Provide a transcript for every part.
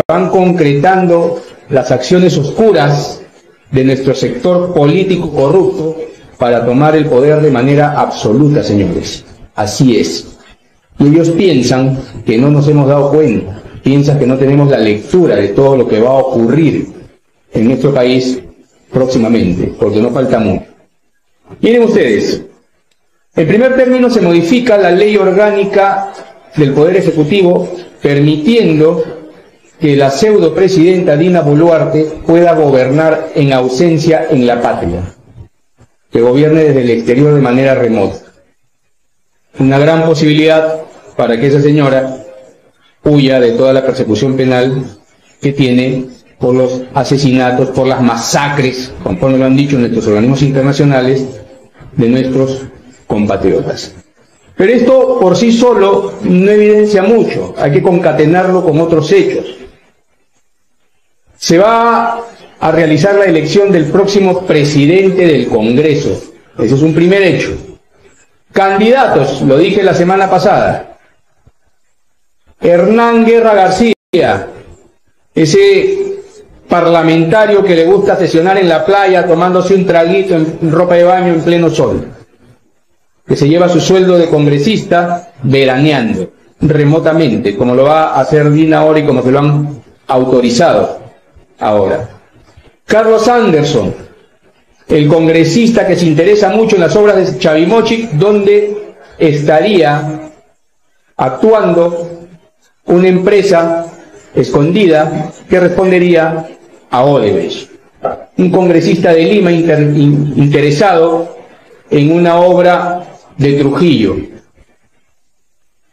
van concretando las acciones oscuras de nuestro sector político corrupto para tomar el poder de manera absoluta, señores. Así es. Y ellos piensan que no nos hemos dado cuenta, piensan que no tenemos la lectura de todo lo que va a ocurrir en nuestro país próximamente, porque no falta mucho. Miren ustedes, en primer término se modifica la ley orgánica del Poder Ejecutivo, permitiendo que la pseudo presidenta Dina Boluarte pueda gobernar en ausencia en la patria, que gobierne desde el exterior de manera remota. Una gran posibilidad para que esa señora huya de toda la persecución penal que tiene por los asesinatos, por las masacres, conforme lo han dicho nuestros organismos internacionales, de nuestros compatriotas. Pero esto por sí solo no evidencia mucho, hay que concatenarlo con otros hechos. Se va a realizar la elección del próximo presidente del Congreso. Ese es un primer hecho. Candidatos, lo dije la semana pasada. Hernán Guerra García, ese parlamentario que le gusta sesionar en la playa tomándose un traguito en ropa de baño en pleno sol, que se lleva su sueldo de congresista veraneando remotamente, como lo va a hacer Dina ahora y como se lo han autorizado ahora. Carlos Anderson, el congresista que se interesa mucho en las obras de Chavimochic, donde estaría actuando una empresa escondida que respondería a Odebrecht. Un congresista de Lima interesado en una obra de Trujillo.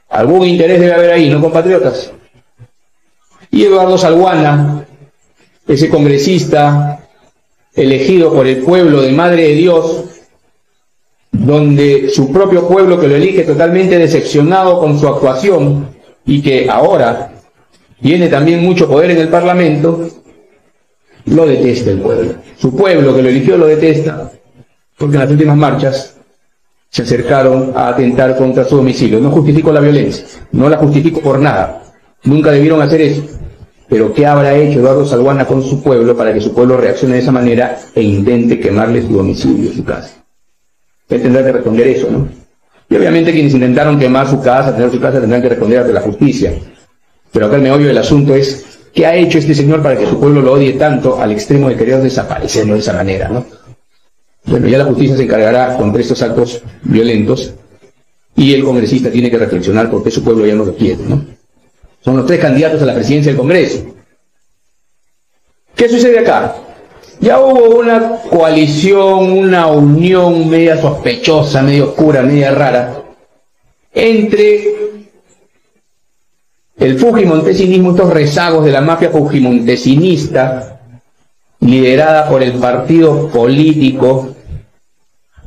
Algún interés debe haber ahí, ¿no, compatriotas? Y Eduardo Salguana, ese congresista elegido por el pueblo de Madre de Dios, donde su propio pueblo, que lo elige totalmente decepcionado con su actuación y que ahora tiene también mucho poder en el Parlamento, lo detesta el pueblo. Su pueblo que lo eligió lo detesta, porque en las últimas marchas se acercaron a atentar contra su domicilio. No justifico la violencia, no la justifico por nada, nunca debieron hacer eso. Pero ¿qué habrá hecho Eduardo Salguana con su pueblo para que su pueblo reaccione de esa manera e intente quemarle su domicilio, su casa? Él tendrá que responder eso, ¿no? Y obviamente quienes intentaron quemar su casa, tener su casa, tendrán que responder ante la justicia. Pero acá el meollo del asunto es, ¿qué ha hecho este señor para que su pueblo lo odie tanto al extremo de querer desaparecerlo de esa manera, ¿no? Bueno, ya la justicia se encargará contra estos actos violentos y el congresista tiene que reflexionar por qué su pueblo ya no lo quiere, ¿no? Son los tres candidatos a la presidencia del Congreso. ¿Qué sucede acá? Ya hubo una coalición, una unión media sospechosa, medio oscura, media rara, entre el fujimontesinismo, estos rezagos de la mafia fujimontesinista, liderada por el partido político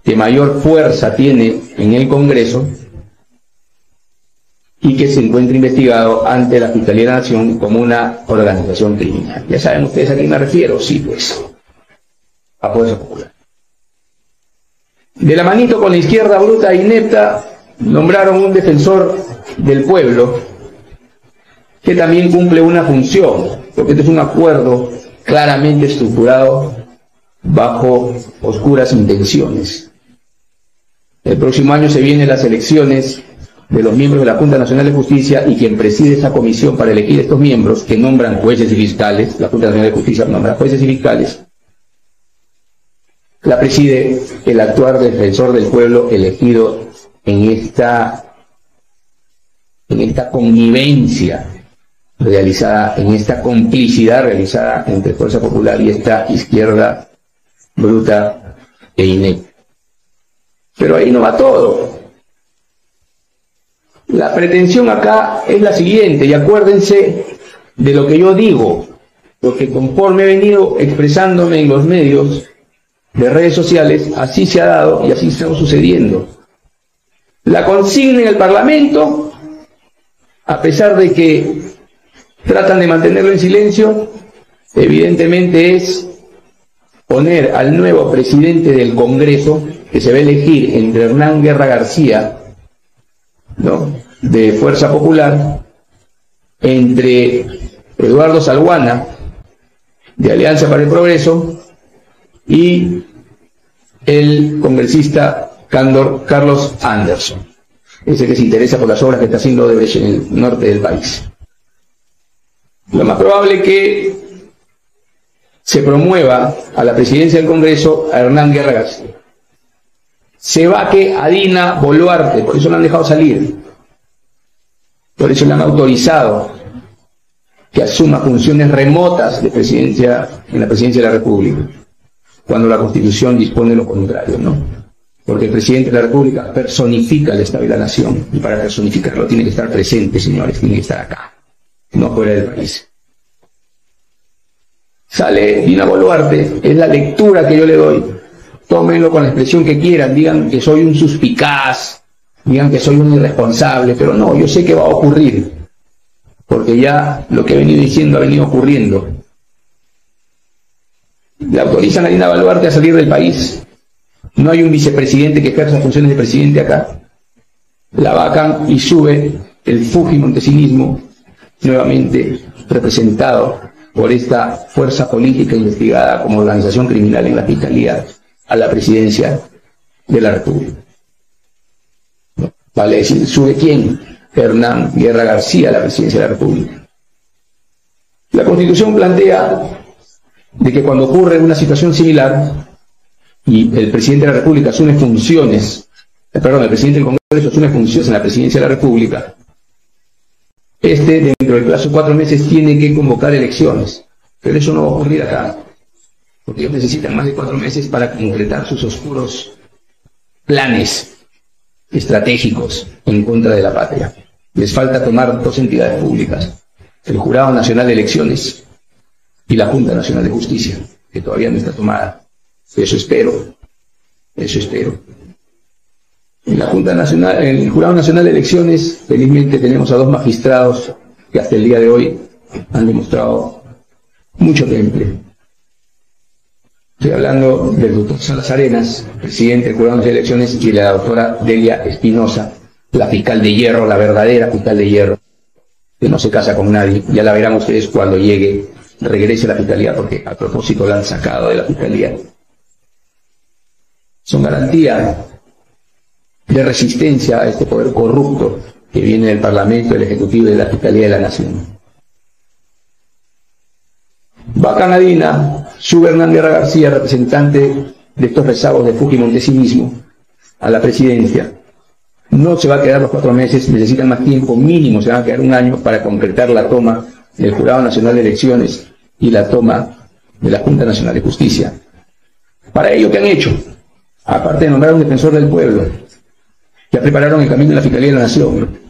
que mayor fuerza tiene en el Congreso, y que se encuentra investigado ante la Fiscalía de la Nación como una organización criminal. ¿Ya saben ustedes a quién me refiero? Sí, pues, a Fuerza Popular. De la manito con la izquierda bruta e inepta, nombraron un defensor del pueblo, que también cumple una función, porque este es un acuerdo claramente estructurado bajo oscuras intenciones. El próximo año se vienen las elecciones de los miembros de la Junta Nacional de Justicia, y quien preside esa comisión para elegir estos miembros, que nombran jueces y fiscales, la Junta Nacional de Justicia nombra jueces y fiscales, la preside el actual defensor del pueblo elegido en esta connivencia realizada, en esta complicidad realizada entre Fuerza Popular y esta izquierda bruta e inepta. Pero ahí no va todo. La pretensión acá es la siguiente, y acuérdense de lo que yo digo, porque conforme he venido expresándome en los medios de redes sociales, así se ha dado y así está sucediendo. La consigna en el Parlamento, a pesar de que tratan de mantenerlo en silencio, evidentemente es poner al nuevo presidente del Congreso, que se va a elegir entre Hernán Guerra García, ¿no?, de Fuerza Popular, entre Eduardo Salguana, de Alianza para el Progreso, y el congresista Carlos Anderson, ese que se interesa por las obras que está haciendo Odebrecht en el norte del país. Lo más probable es que se promueva a la presidencia del Congreso a Hernán Guerra García. Se vaque a Dina Boluarte, por eso lo han dejado salir. Por eso le han autorizado que asuma funciones remotas de presidencia en la presidencia de la República, cuando la Constitución dispone lo contrario, ¿no? Porque el presidente de la República personifica el Estado y la Nación, y para personificarlo tiene que estar presente, señores, tiene que estar acá, no fuera del país. Sale Dina Boluarte, es la lectura que yo le doy. Tómenlo con la expresión que quieran, digan que soy un suspicaz, digan que soy un irresponsable, pero no, yo sé que va a ocurrir, porque ya lo que he venido diciendo ha venido ocurriendo. Le autorizan a Dina Boluarte a salir del país. No hay un vicepresidente que ejerza funciones de presidente acá. La vacan y sube el fujimontesinismo, nuevamente representado por esta fuerza política investigada como organización criminal en la Fiscalía, a la presidencia de la República. Vale decir, ¿sube quién? Hernán Guerra García a la presidencia de la República. La Constitución plantea de que cuando ocurre una situación similar y el presidente de la República asume funciones, el presidente del Congreso asume funciones en la presidencia de la República, dentro del plazo de 4 meses tiene que convocar elecciones, pero eso no va a ocurrir acá, porque ellos necesitan más de 4 meses para concretar sus oscuros planes estratégicos en contra de la patria. Les falta tomar 2 entidades públicas, el Jurado Nacional de Elecciones y la Junta Nacional de Justicia, que todavía no está tomada. Eso espero. En la Junta Nacional, en el Jurado Nacional de Elecciones, felizmente tenemos a 2 magistrados que hasta el día de hoy han demostrado mucho temple. Estoy hablando del doctor Salas Arenas, presidente del Jurado Nacional de Elecciones, y la doctora Delia Espinosa, la fiscal de hierro, la verdadera fiscal de hierro, que no se casa con nadie. Ya la verán ustedes cuando regrese a la fiscalía, porque a propósito la han sacado de la fiscalía. Son garantía de resistencia a este poder corrupto que viene del Parlamento, del Ejecutivo y de la Fiscalía de la Nación. Vacan a Dina, sube Hernán Guerra García, representante de estos rezagos de fujimontesinismo, a la presidencia. No se va a quedar los 4 meses, necesitan más tiempo, mínimo se van a quedar 1 año para concretar la toma del Jurado Nacional de Elecciones y la toma de la Junta Nacional de Justicia. Para ello, ¿qué han hecho? Aparte de nombrar un defensor del pueblo, ya prepararon el camino de la Fiscalía de la Nación.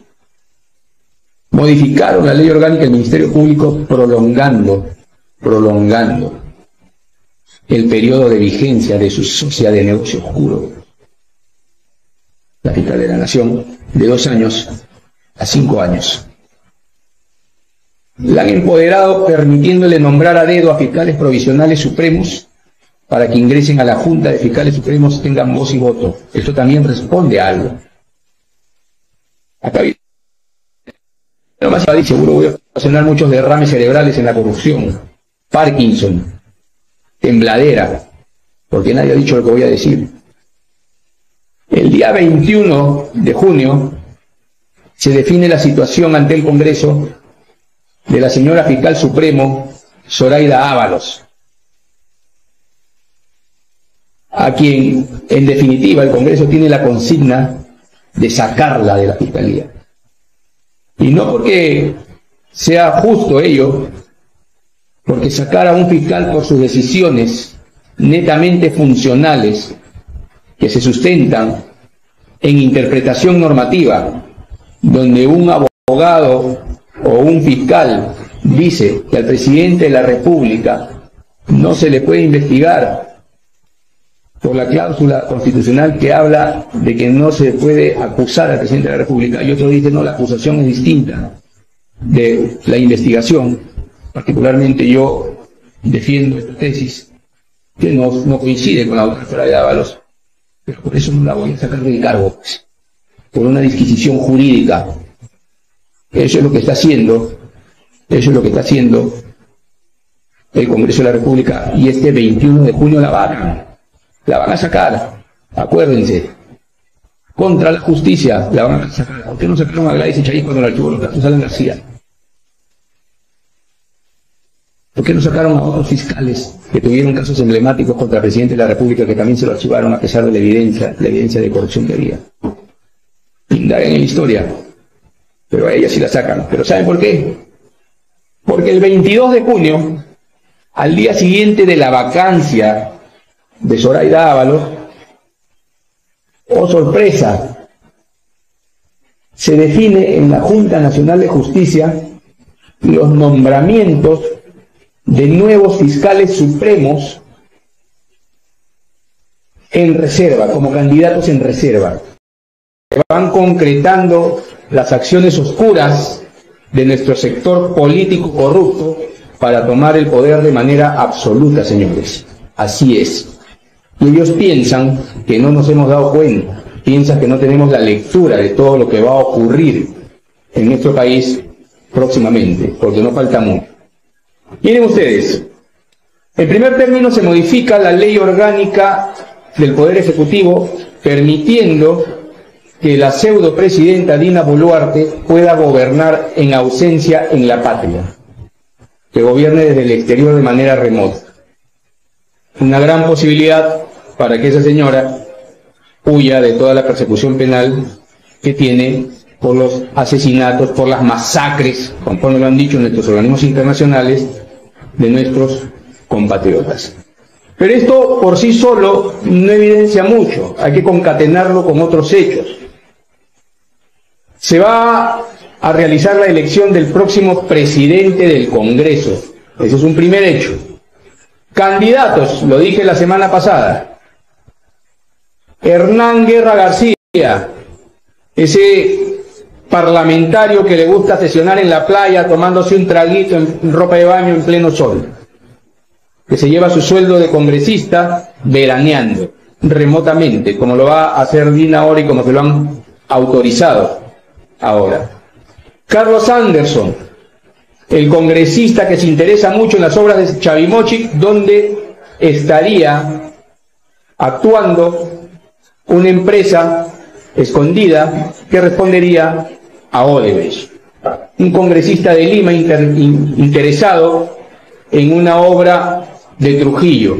Modificaron la ley orgánica del Ministerio Público prolongando el periodo de vigencia de su sociedad de negocio oscuro, la Fiscalía de la Nación, de 2 años a 5 años. La han empoderado permitiéndole nombrar a dedo a fiscales provisionales supremos para que ingresen a la Junta de Fiscales Supremos, tengan voz y voto. Esto también responde a algo. Acá nomás seguro voy a ocasionar muchos derrames cerebrales en la corrupción, Parkinson, tembladera, porque nadie ha dicho lo que voy a decir. El día 21 de junio se define la situación ante el Congreso de la señora Fiscal Supremo, Zoraida Ábalos, a quien, en definitiva, el Congreso tiene la consigna de sacarla de la Fiscalía. Y no porque sea justo ello, porque sacar a un fiscal por sus decisiones netamente funcionales, que se sustentan en interpretación normativa, donde un abogado o un fiscal dice que al presidente de la República no se le puede investigar por la cláusula constitucional que habla de que no se puede acusar al presidente de la República, y otro dice no, la acusación es distinta de la investigación. Particularmente yo defiendo esta tesis, que no coincide con la doctora de Ábalos, pero por eso no la voy a sacar del cargo, por una disquisición jurídica. Eso es lo que está haciendo Eso es lo que está haciendo el Congreso de la República, y este 21 de junio la van a sacar, acuérdense, contra la justicia la van a sacar. ¿Por qué no sacaron a Gladys Echaíz cuando la archivó los casos Alan García? ¿Por qué no sacaron a otros fiscales que tuvieron casos emblemáticos contra el presidente de la República, que también se lo archivaron a pesar de la evidencia de corrupción que había? Indaguen en la historia, pero a ella sí la sacan. ¿Pero saben por qué? Porque el 22 de junio, al día siguiente de la vacancia de Zoraida Ábalos, oh sorpresa, se define en la Junta Nacional de Justicia los nombramientos de nuevos fiscales supremos en reserva, como candidatos en reserva. Se van concretando las acciones oscuras de nuestro sector político corrupto para tomar el poder de manera absoluta, señores. Así es. Y ellos piensan que no nos hemos dado cuenta, piensan que no tenemos la lectura de todo lo que va a ocurrir en nuestro país próximamente, porque no falta mucho. Miren ustedes, en primer término se modifica la ley orgánica del Poder Ejecutivo, permitiendo que la pseudopresidenta Dina Boluarte pueda gobernar en ausencia en la patria, que gobierne desde el exterior de manera remota. Una gran posibilidad para que esa señora huya de toda la persecución penal que tiene por los asesinatos, por las masacres, conforme lo han dicho nuestros organismos internacionales, de nuestros compatriotas. Pero esto por sí solo no evidencia mucho, hay que concatenarlo con otros hechos. Se va a realizar la elección del próximo presidente del Congreso. Ese es un primer hecho. Candidatos, lo dije la semana pasada. Hernán Guerra García, ese parlamentario que le gusta sesionar en la playa tomándose un traguito en ropa de baño en pleno sol, que se lleva su sueldo de congresista veraneando remotamente, como lo va a hacer Dina ahora y como se lo han autorizado ahora. Carlos Anderson, el congresista que se interesa mucho en las obras de Chavimochic, donde estaría actuando una empresa escondida que respondería a Odebrecht. Un congresista de Lima interesado en una obra de Trujillo.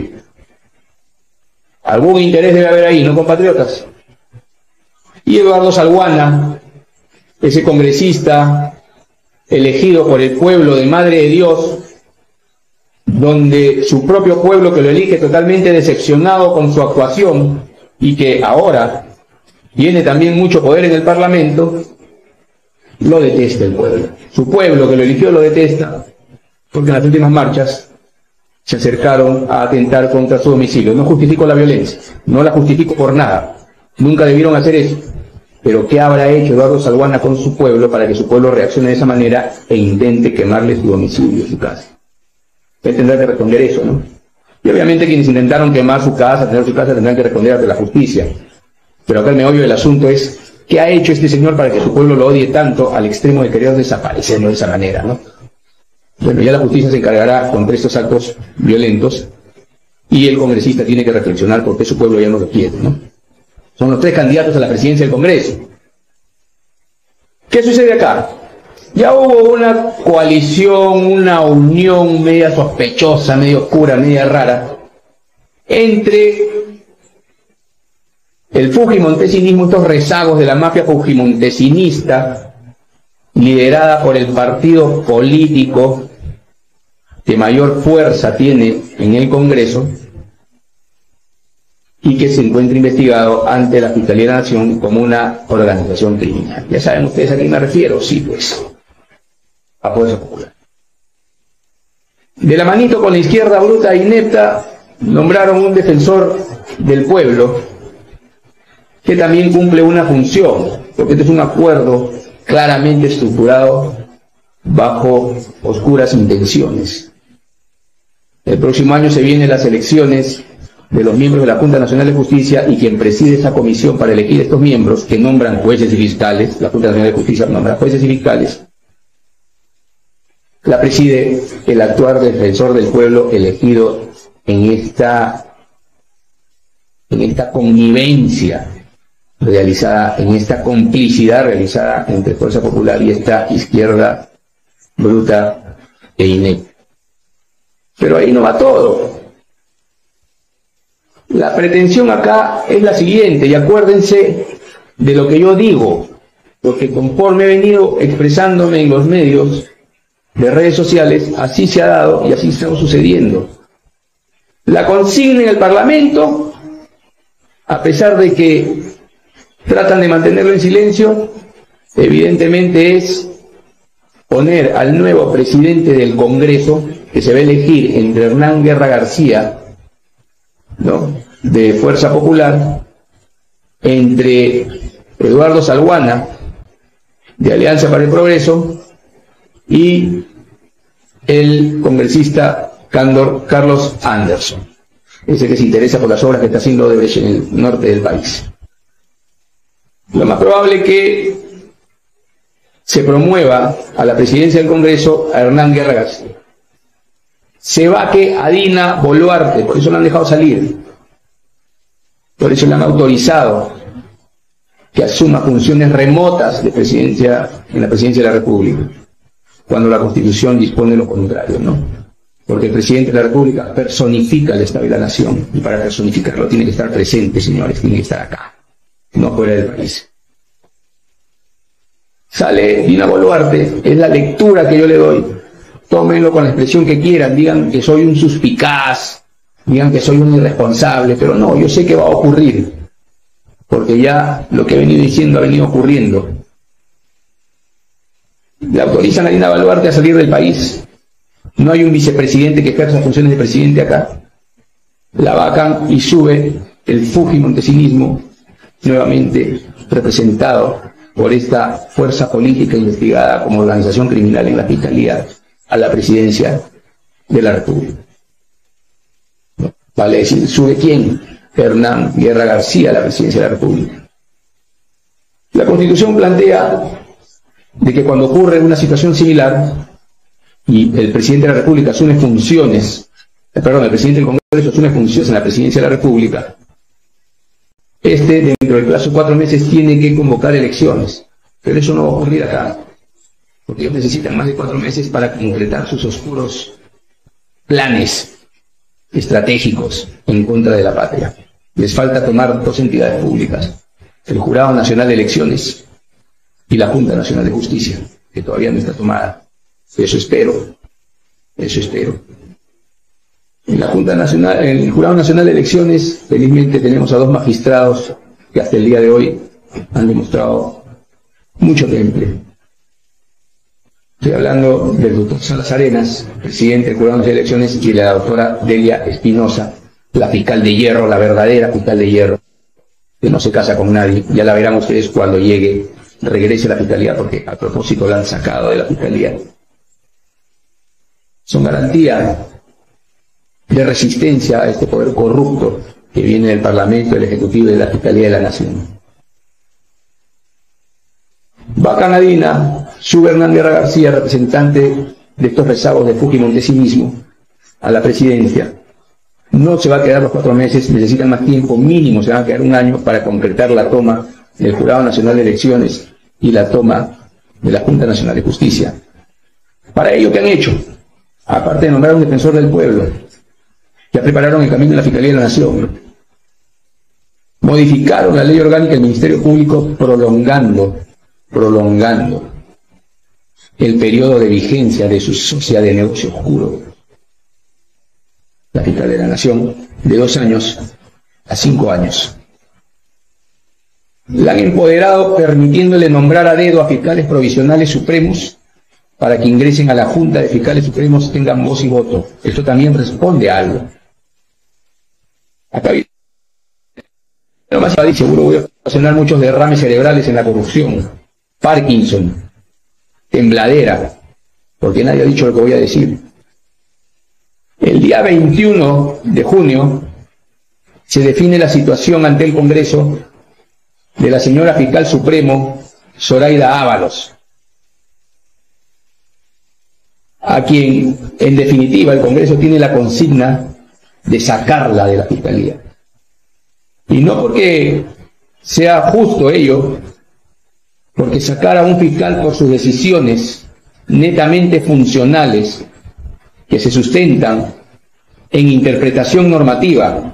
Algún interés debe haber ahí, ¿no, compatriotas? Y Eduardo Salguana, ese congresista elegido por el pueblo de Madre de Dios, donde su propio pueblo, que lo elige totalmente decepcionado con su actuación y que ahora tiene también mucho poder en el Parlamento, lo detesta el pueblo. Su pueblo que lo eligió lo detesta, porque en las últimas marchas se acercaron a atentar contra su domicilio. No justifico la violencia, no la justifico por nada, nunca debieron hacer eso. Pero ¿qué habrá hecho Eduardo Salguana con su pueblo para que su pueblo reaccione de esa manera e intente quemarle su domicilio, su casa? Él tendrá que responder eso, ¿no? Y obviamente quienes intentaron quemar su casa, tener su casa, tendrán que responder ante la justicia. Pero acá el meollo del asunto es, ¿qué ha hecho este señor para que su pueblo lo odie tanto al extremo de querer desaparecerlo de esa manera, ¿no? Bueno, ya la justicia se encargará contra estos actos violentos y el congresista tiene que reflexionar por qué su pueblo ya no lo quiere, ¿no? Son los 3 candidatos a la presidencia del Congreso. ¿Qué sucede acá? Ya hubo una coalición, una unión media sospechosa, media oscura, media rara, entre el fujimontesinismo, estos rezagos de la mafia fujimontesinista, liderada por el partido político que mayor fuerza tiene en el Congreso y que se encuentra investigado ante la Fiscalía de la Nación como una organización criminal. ¿Ya saben ustedes a quién me refiero? Sí, pues, a Fuerza Popular. De la manito con la izquierda bruta e inepta, nombraron un defensor del pueblo que también cumple una función, porque este es un acuerdo claramente estructurado bajo oscuras intenciones. El próximo año se vienen las elecciones de los miembros de la Junta Nacional de Justicia, y quien preside esa comisión para elegir estos miembros, que nombran jueces y fiscales, la Junta Nacional de Justicia nombra jueces y fiscales, la preside el actual defensor del pueblo elegido en esta connivencia realizada, en esta complicidad realizada entre Fuerza Popular y esta izquierda bruta e inepta. Pero ahí no va todo. La pretensión acá es la siguiente, y acuérdense de lo que yo digo, porque conforme he venido expresándome en los medios de redes sociales, así se ha dado y así está sucediendo. La consigna en el Parlamento, a pesar de que tratan de mantenerlo en silencio, evidentemente es poner al nuevo presidente del Congreso, que se va a elegir entre Hernán Guerra García, ¿no?, de Fuerza Popular, entre Eduardo Salguana, de Alianza para el Progreso, y el congresista Carlos Anderson, ese que se interesa por las obras que está haciendo Odebrecht en el norte del país. Lo más probable es que se promueva a la presidencia del Congreso a Hernán Guerra García. Se vaque a Dina Boluarte, por eso lo han dejado salir. Por eso le han autorizado que asuma funciones remotas de presidencia en la presidencia de la República, cuando la Constitución dispone lo contrario, ¿no? Porque el presidente de la República personifica el Estado y la Nación, y para personificarlo tiene que estar presente, señores, tiene que estar acá, no fuera del país. Sale Dina Boluarte, es la lectura que yo le doy. Tómenlo con la expresión que quieran, digan que soy un suspicaz, digan que soy un irresponsable, pero no, yo sé que va a ocurrir, porque ya lo que he venido diciendo ha venido ocurriendo. Le autorizan a Dina Boluarte a salir del país. No hay un vicepresidente que ejerza funciones de presidente acá. La vacan y sube el fujimontesinismo, nuevamente representado por esta fuerza política investigada como organización criminal en la Fiscalía, a la presidencia de la República. Vale decir, ¿sube quién? Hernán Guerra García a la presidencia de la República. La Constitución plantea de que cuando ocurre una situación similar y el presidente de la República asume funciones, el presidente del Congreso asume funciones en la presidencia de la República, dentro del plazo de 4 meses tiene que convocar elecciones, pero eso no va a ocurrir acá, porque ellos necesitan más de 4 meses para concretar sus oscuros planes estratégicos en contra de la patria. Les falta tomar 2 entidades públicas, el Jurado Nacional de Elecciones y la Junta Nacional de Justicia, que todavía no está tomada. Eso espero. En la Junta Nacional, en el Jurado Nacional de Elecciones, felizmente tenemos a 2 magistrados que hasta el día de hoy han demostrado mucho temple. Estoy hablando del doctor Salas Arenas, presidente del Jurado Nacional de Elecciones, y la doctora Delia Espinosa, la fiscal de hierro, la verdadera fiscal de hierro, que no se casa con nadie. Ya la verán ustedes cuando regrese a la fiscalía, porque a propósito la han sacado de la fiscalía. Son garantía de resistencia a este poder corrupto que viene del Parlamento, del Ejecutivo y de la Fiscalía de la Nación. Vacan a Dina, sube Hernán Guerra García, representante de estos rezagos de fujimontesinismo, a la presidencia. No se va a quedar los 4 meses, necesitan más tiempo, mínimo se va a quedar 1 año para concretar la toma del Jurado Nacional de Elecciones y la toma de la Junta Nacional de Justicia. Para ello, ¿qué han hecho? Aparte de nombrar a un defensor del pueblo, ya prepararon el camino de la Fiscalía de la Nación. Modificaron la ley orgánica del Ministerio Público prolongando el periodo de vigencia de su sociedad de negocio oscuro, la Fiscalía de la Nación, de 2 años a 5 años. La han empoderado permitiéndole nombrar a dedo a fiscales provisionales supremos para que ingresen a la Junta de Fiscales Supremos, tengan voz y voto. Esto también responde a algo. Acá nomás seguro voy a ocasionar muchos derrames cerebrales en la corrupción, Parkinson, tembladera, porque nadie ha dicho lo que voy a decir. El día 21 de junio se define la situación ante el Congreso de la señora Fiscal Supremo, Zoraida Ábalos. a quien, en definitiva, el Congreso tiene la consigna de sacarla de la Fiscalía. Y no porque sea justo ello, porque sacar a un fiscal por sus decisiones netamente funcionales, que se sustentan en interpretación normativa,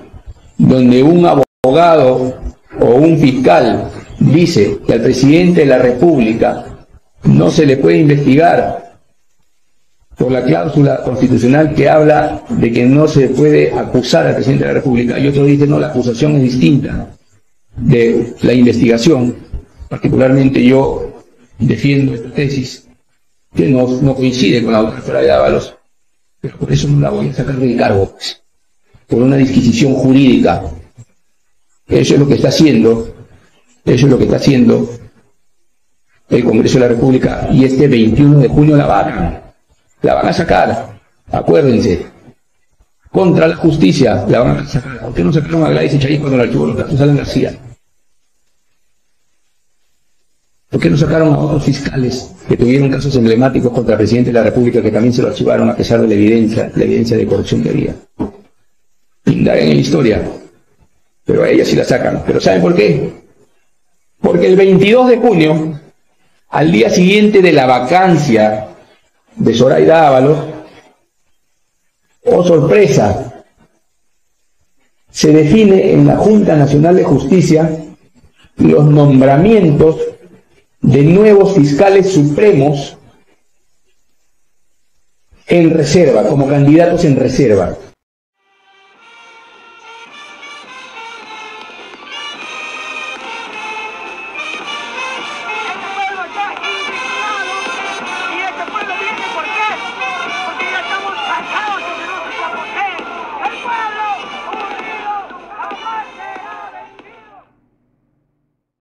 donde un abogado o un fiscal dice que al presidente de la República no se le puede investigar por la cláusula constitucional que habla de que no se puede acusar al presidente de la República, y otro dice no, la acusación es distinta de la investigación. Particularmente yo defiendo esta tesis, que no coincide con la doctora de Ábalos, pero por eso no la voy a sacar del cargo, pues, por una disquisición jurídica. Eso es lo que está haciendo, el Congreso de la República, y este 21 de junio la van a sacar, acuérdense, contra la justicia la van a sacar. ¿Por qué no sacaron a Gladys Echaíz cuando la archivó los casos Alan García? ¿Por qué no sacaron a otros fiscales que tuvieron casos emblemáticos contra el presidente de la República, que también se lo archivaron a pesar de la evidencia de corrupción que había? Indaguen en la historia, pero a ella sí la sacan. ¿Pero saben por qué? Porque el 22 de junio, al día siguiente de la vacancia de Zoraida Ábalos, oh sorpresa, se define en la Junta Nacional de Justicia los nombramientos de nuevos fiscales supremos en reserva, como candidatos en reserva.